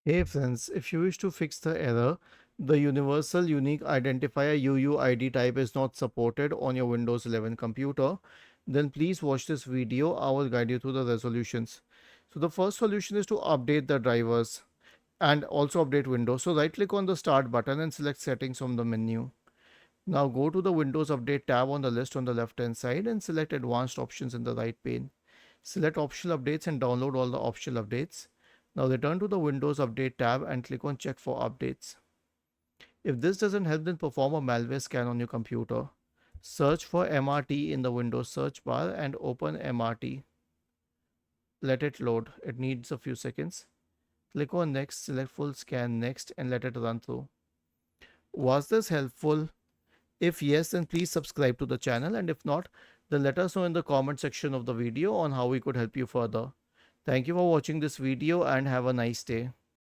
Hey friends, if you wish to fix the error, the Universal Unique Identifier UUID type is not supported on your Windows 11 computer, then please watch this video. I will guide you through the resolutions. So the first solution is to update the drivers and also update Windows. So right click on the start button and select settings from the menu. Now go to the Windows Update tab on the list on the left hand side and select advanced options in the right pane. Select optional updates and download all the optional updates. Now return to the Windows Update tab and click on check for updates. If this doesn't help, then perform a malware scan on your computer. Search for MRT in the Windows search bar and open MRT. Let it load. It needs a few seconds. Click on next, select full scan next and let it run through. Was this helpful? If yes, then please subscribe to the channel, and if not, then let us know in the comment section of the video on how we could help you further. Thank you for watching this video and have a nice day.